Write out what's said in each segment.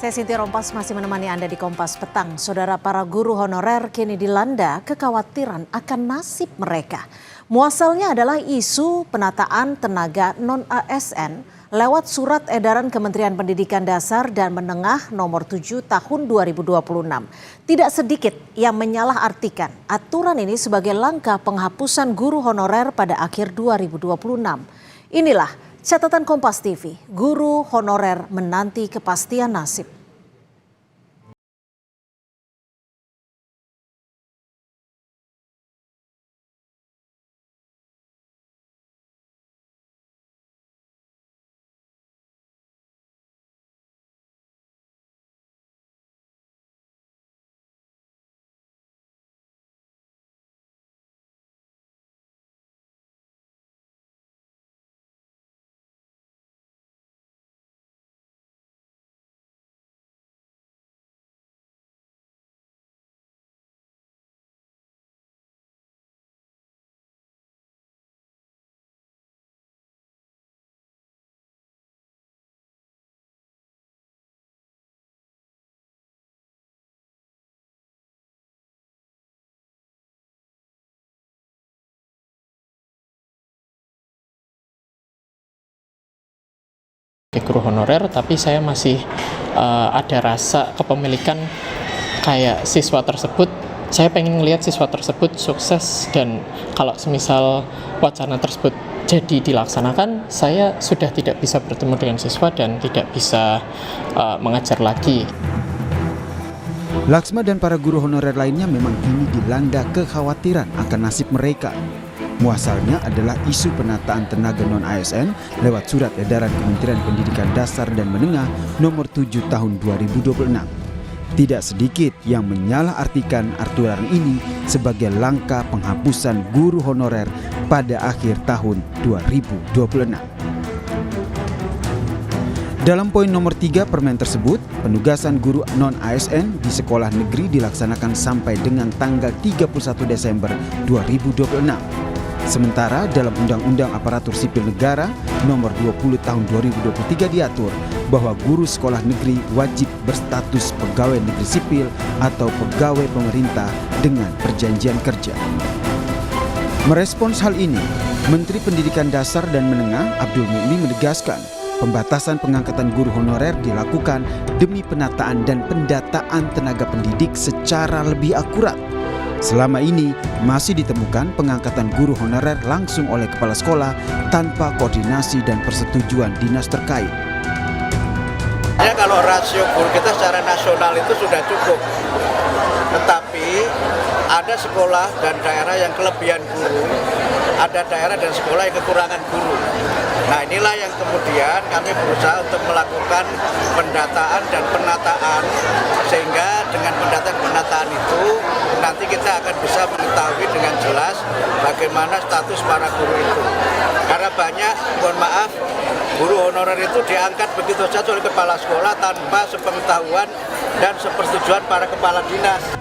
Saya Sinti Rompas masih menemani Anda di Kompas Petang. Saudara, para guru honorer kini dilanda kekhawatiran akan nasib mereka. Muasalnya adalah isu penataan tenaga non-ASN lewat surat edaran Kementerian Pendidikan Dasar dan Menengah nomor 7 tahun 2026. Tidak sedikit yang menyalahartikan aturan ini sebagai langkah penghapusan guru honorer pada akhir 2026. Inilah catatan Kompas TV, guru honorer menanti kepastian nasib. Guru honorer, tapi saya masih ada rasa kepemilikan kayak siswa tersebut. Saya pengen ngelihat siswa tersebut sukses, dan kalau semisal wacana tersebut jadi dilaksanakan, saya sudah tidak bisa bertemu dengan siswa dan tidak bisa mengajar lagi. Laksma dan para guru honorer lainnya memang kini dilanda kekhawatiran akan nasib mereka. Muasalnya adalah isu penataan tenaga non-ASN lewat surat edaran Kementerian Pendidikan Dasar dan Menengah nomor 7 tahun 2026. Tidak sedikit yang menyalahartikan aturan ini sebagai langkah penghapusan guru honorer pada akhir tahun 2026. Dalam poin nomor 3 Permen tersebut, penugasan guru non-ASN di sekolah negeri dilaksanakan sampai dengan tanggal 31 Desember 2026. Sementara dalam Undang-Undang Aparatur Sipil Negara nomor 20 tahun 2023 diatur bahwa guru sekolah negeri wajib berstatus pegawai negeri sipil atau pegawai pemerintah dengan perjanjian kerja. Merespons hal ini, Menteri Pendidikan Dasar dan Menengah Abdul Mukmin menegaskan pembatasan pengangkatan guru honorer dilakukan demi penataan dan pendataan tenaga pendidik secara lebih akurat. Selama ini masih ditemukan pengangkatan guru honorer langsung oleh kepala sekolah tanpa koordinasi dan persetujuan dinas terkait. Ya, kalau rasio guru kita secara nasional itu sudah cukup, tetapi ada sekolah dan daerah yang kelebihan guru, ada daerah dan sekolah yang kekurangan guru. Nah, inilah yang kemudian kami berusaha untuk melakukan pendataan dan penataan, sehingga dengan pendataan itu nanti kita akan bisa mengetahui dengan jelas bagaimana status para guru itu. Karena banyak, mohon maaf, guru honorer itu diangkat begitu saja oleh kepala sekolah tanpa sepengetahuan dan sepersetujuan para kepala dinas.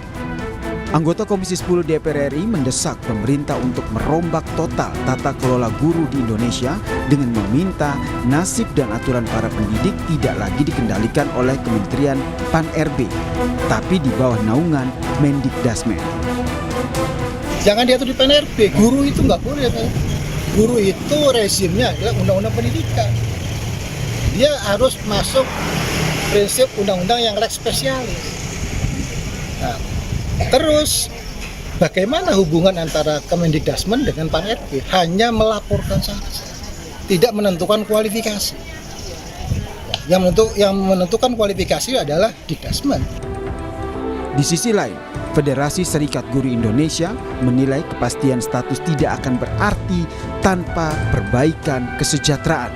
Anggota Komisi 10 DPR RI mendesak pemerintah untuk merombak total tata kelola guru di Indonesia dengan meminta nasib dan aturan para pendidik tidak lagi dikendalikan oleh Kementerian Pan-RB, tapi di bawah naungan Mendikdasmen. Jangan diatur di Pan-RB, guru itu nggak boleh. Guru itu rezimnya adalah Undang-Undang Pendidikan. Dia harus masuk prinsip undang-undang yang lex specialis. Nah, terus bagaimana hubungan antara Kemendikdasmen dengan Pan-RB? Hanya melaporkan saja, tidak menentukan kualifikasi. Yang menentukan kualifikasi adalah Dikdasmen. Di sisi lain, Federasi Serikat Guru Indonesia menilai kepastian status tidak akan berarti tanpa perbaikan kesejahteraan.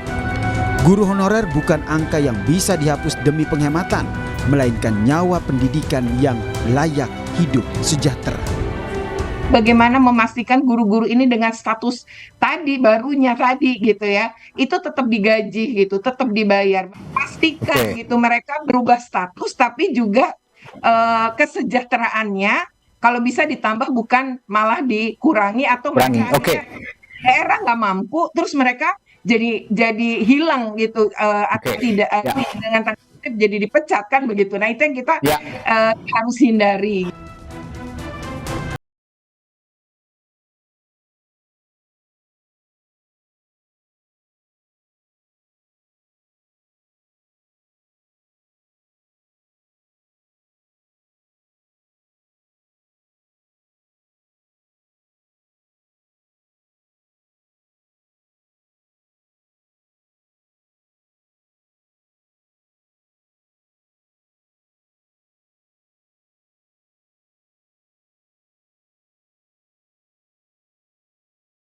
Guru honorer bukan angka yang bisa dihapus demi penghematan, melainkan nyawa pendidikan yang layak hidup sejahtera. Bagaimana memastikan guru-guru ini dengan status barunya tadi gitu ya, itu tetap digaji gitu, tetap dibayar. Pastikan gitu mereka berubah status, tapi juga kesejahteraannya kalau bisa ditambah, bukan malah dikurangi atau mereka daerah nggak mampu terus mereka jadi hilang gitu atau tidak dengan kutip jadi dipecat kan begitu. Nah itu yang kita Ya. harus hindari.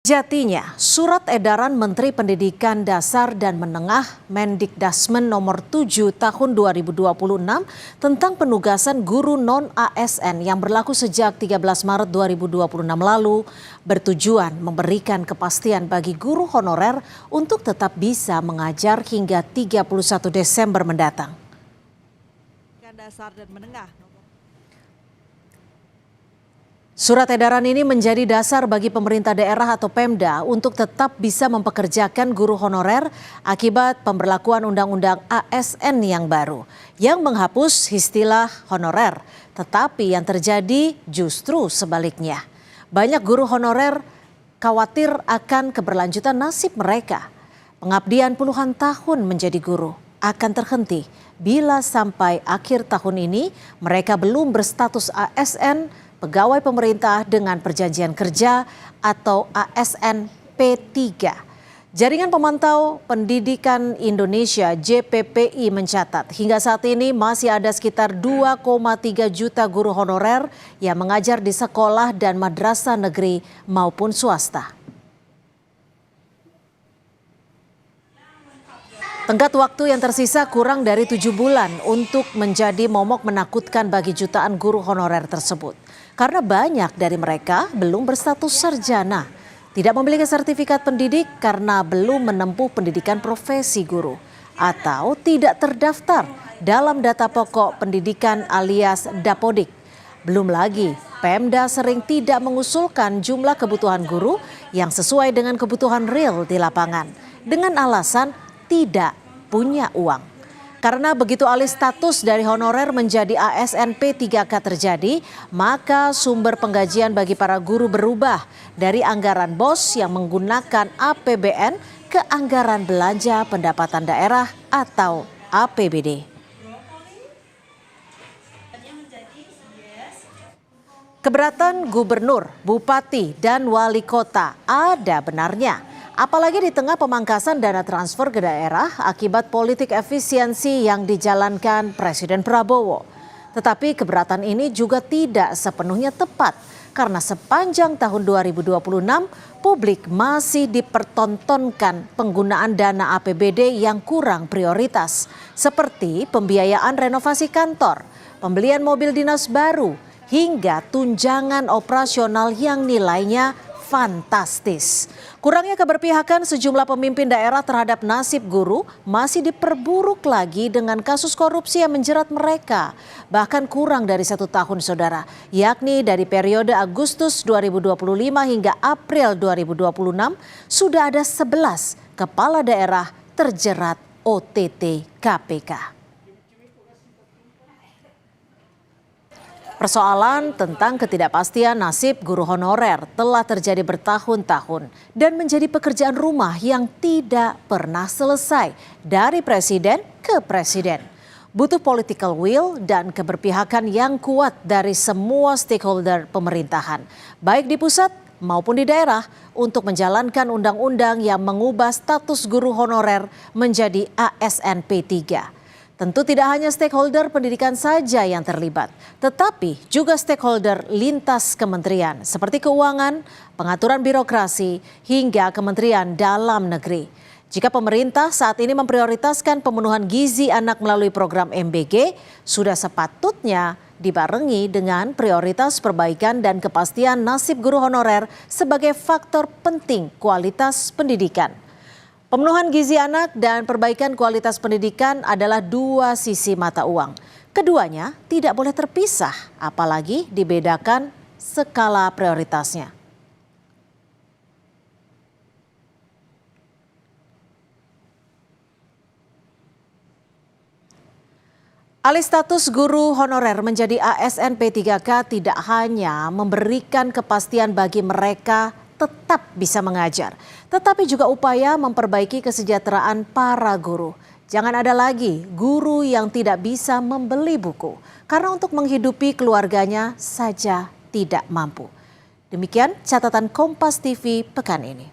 Jatinya, surat edaran Menteri Pendidikan Dasar dan Menengah Mendikdasmen nomor 7 tahun 2026 tentang penugasan guru non-ASN yang berlaku sejak 13 Maret 2026 lalu bertujuan memberikan kepastian bagi guru honorer untuk tetap bisa mengajar hingga 31 Desember mendatang. Dasar dan Menengah. Surat edaran ini menjadi dasar bagi pemerintah daerah atau Pemda untuk tetap bisa mempekerjakan guru honorer akibat pemberlakuan Undang-Undang ASN yang baru yang menghapus istilah honorer. Tetapi yang terjadi justru sebaliknya. Banyak guru honorer khawatir akan keberlanjutan nasib mereka. Pengabdian puluhan tahun menjadi guru akan terhenti bila sampai akhir tahun ini mereka belum berstatus ASN pegawai pemerintah dengan perjanjian kerja atau ASN P3. Jaringan Pemantau Pendidikan Indonesia JPPI mencatat hingga saat ini masih ada sekitar 2,3 juta guru honorer yang mengajar di sekolah dan madrasah negeri maupun swasta. Tenggat waktu yang tersisa kurang dari 7 bulan untuk menjadi momok menakutkan bagi jutaan guru honorer tersebut. Karena banyak dari mereka belum berstatus sarjana, tidak memiliki sertifikat pendidik karena belum menempuh pendidikan profesi guru, atau tidak terdaftar dalam data pokok pendidikan alias Dapodik. Belum lagi, Pemda sering tidak mengusulkan jumlah kebutuhan guru yang sesuai dengan kebutuhan real di lapangan, dengan alasan tidak punya uang. Karena begitu alih status dari honorer menjadi ASN P3K terjadi, maka sumber penggajian bagi para guru berubah dari anggaran BOS yang menggunakan APBN ke anggaran belanja pendapatan daerah atau APBD. Keberatan gubernur, bupati, dan wali kota ada benarnya. Apalagi di tengah pemangkasan dana transfer ke daerah akibat politik efisiensi yang dijalankan Presiden Prabowo. Tetapi keberatan ini juga tidak sepenuhnya tepat karena sepanjang tahun 2026 publik masih dipertontonkan penggunaan dana APBD yang kurang prioritas seperti pembiayaan renovasi kantor, pembelian mobil dinas baru, hingga tunjangan operasional yang nilainya fantastis. Kurangnya keberpihakan sejumlah pemimpin daerah terhadap nasib guru masih diperburuk lagi dengan kasus korupsi yang menjerat mereka. Bahkan kurang dari 1 tahun saudara, yakni dari periode Agustus 2025 hingga April 2026 sudah ada 11 kepala daerah terjerat OTT KPK. Persoalan tentang ketidakpastian nasib guru honorer telah terjadi bertahun-tahun dan menjadi pekerjaan rumah yang tidak pernah selesai dari presiden ke presiden. Butuh political will dan keberpihakan yang kuat dari semua stakeholder pemerintahan, baik di pusat maupun di daerah, untuk menjalankan undang-undang yang mengubah status guru honorer menjadi ASN P3. Tentu tidak hanya stakeholder pendidikan saja yang terlibat, tetapi juga stakeholder lintas kementerian seperti keuangan, pengaturan birokrasi, hingga Kementerian Dalam Negeri. Jika pemerintah saat ini memprioritaskan pemenuhan gizi anak melalui program MBG, sudah sepatutnya dibarengi dengan prioritas perbaikan dan kepastian nasib guru honorer sebagai faktor penting kualitas pendidikan. Pemenuhan gizi anak dan perbaikan kualitas pendidikan adalah dua sisi mata uang. Keduanya tidak boleh terpisah, apalagi dibedakan skala prioritasnya. Alih status guru honorer menjadi ASN P3K tidak hanya memberikan kepastian bagi mereka tetap bisa mengajar, tetapi juga upaya memperbaiki kesejahteraan para guru. Jangan ada lagi guru yang tidak bisa membeli buku karena untuk menghidupi keluarganya saja tidak mampu. Demikian catatan Kompas TV pekan ini.